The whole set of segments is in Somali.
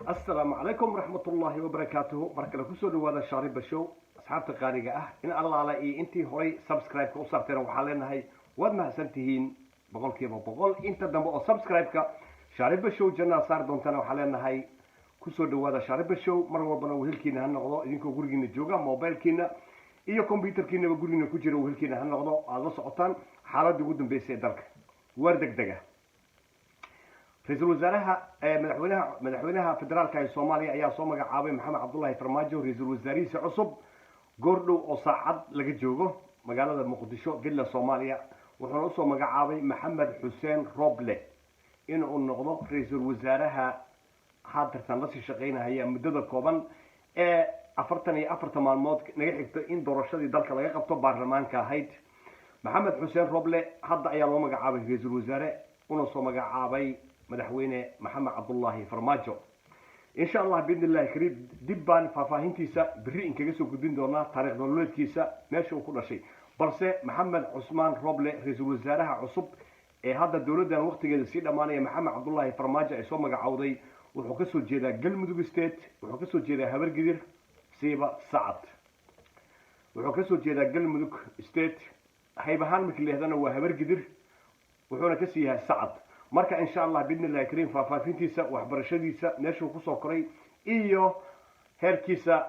السلام عليكم ورحمة الله وبركاته. مركل كسر هذا شارب بشو أصحاب تقاريجة إن الله على أنتي هاي سبسكرايب كوصرتين وحالنا هاي وما سنتهين بقول كيف بقول أنت دم سبسكرايب شارب بشو جنا صار دونتنا وحالنا هاي كسر هذا شارب بشو مرة بنا وهلكينا هالنقطة إنكم قرقين الجوجا موبايل كينا إيو كمبيوتر كينا وقرقين كوجر وهلكينا هالنقطة على صعطان حالات جودن بيسي درك وردك دقة رئيس الوزراء مدحوينها فدرالka ee Soomaaliya ayaa soo magacaabay Maxamed Cabdullaahi Farmaajo ra'iisul wasaarihiisa cusub goordhow oo saacad laga joogo magaalada Muqdisho villa Soomaaliya wuxuu u soo magacaabay Maxamed Xuseen Roble inuu noqdo ra'iisul wasaaraha haatan la sii shaqeynaya muddada kooban ee 44 maalmood naga xigto in doorashadii dalka laga qabto baarlamaanka ahayd Maxamed Xuseen Roble hadda ayaa loo magacaabay ra'iisul wasaare una soo magacaabay madaxweyne Maxamed Cabdullaahi Farmaajo insha Allah باذن الله كريم dibban faafahintiisa biri in kaga soo gudbin doona taariikh nololeedkiisa meesha uu ku dhashay balse Maxamed Cusmaan Roble ra'iisul wasaaraha cusub ee hadda dawladdan waqtigeeda si dhamaanaya Maxamed Cabdullaahi Farmaajo ay soo magacawday wuxuu ka soo jeedaa Galmudug State wuxuu ka soo jeedaa Habargidir Siiba Sacad wuxuu ka soo jeedaa Galmudug State haybahan markii leeyahdana waa Habargidir wuxuuna ka sii yahay Sacad marka insha Allah باذن الله كريم faafafintiisa waxbarashadiisa meeshuu ku soo koray iyo heerkiisa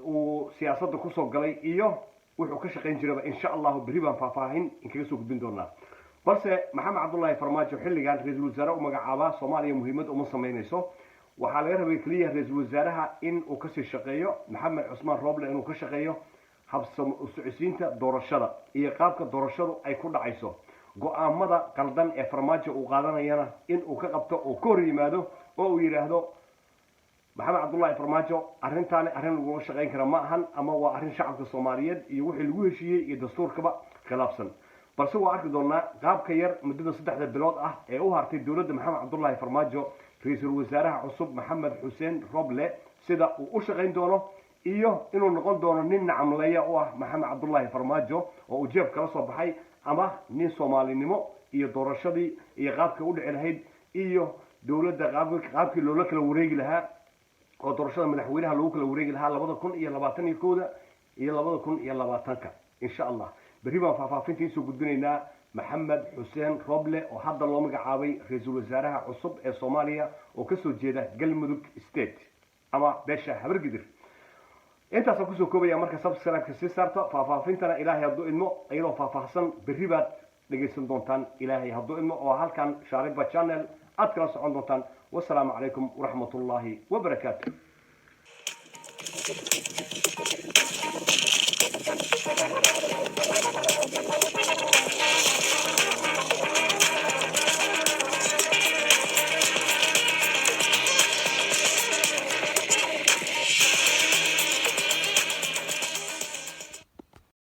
uu siyaasadda ku soo galay iyo wuxuu ka shaqeyn jiray insha Allah bari baan faafahin in kaga soo gudbin doonaa balse Maxamed Cabdullaahi Farmaajo xilligan ra'iisul wasaare u magacaaba Soomaaliya muhiimad uma sameynayso waxa laga rabay kaliya ra'iisul wasaaraha in uu ka sii shaqeeyo Maxamed Cusmaan Roble inuu ka shaqeeyo habsam u socodsiinta doorashada iyo qaabka doorashadu ay ku dhacayso go'aamada qaldan ee Farmaajo uu qaadanayana in uu ka qabto oo ka hor yimaado oo uu yiraahdo Maxamed Cabdullaahi Farmaajo arrintan arrin lagu shaqeyn kara ma ahan ama waa arrin shacabka Soomaaliyeed iyo wixii lagu heshiiyay iyo dastuurkaba khilaafsan balse waa arki doonaa qaabka yar muddada 3 bilood ah ee u hartay dawladda Maxamed Cabdullaahi Farmaajo ra'iisul wasaaraha cusub Maxamed Xuseen Roble sida uu u shaqeyn doono iyo inuu noqon doono nin nacamleeya oo ah Maxamed Cabdullaahi Farmaajo oo uu jeeb kala soo baxay ama nin Soomaalinimo iyo doorashadii iyo qaabka u dhici lahayd iyo dawladda qaabkii loo kala wareegi lahaa oo doorashada madaxweynaha loo kala wareegi lahaa 2021 iyo 2020 insha Allah bari baan faafafintiisa u gudbinaynaa Maxamed Xuseen Roble oo hadda loo magacaabay ra'iisul wasaaraha cusub ee Soomaaliya oo ka soo jeeda Galmudug State ama beesha Habargidir intaas ku soo koobaya marka subscribe-ka si saarto faafafintana Ilaahay hadduu idmo ayadoo faafahsan bari baad dhageysan doontaan Ilaahay hadduu idmo oo halkan Shaariba channel aad kala socon doontaan wassalaamu calaykum waraxmatullaahi wabarakaatuh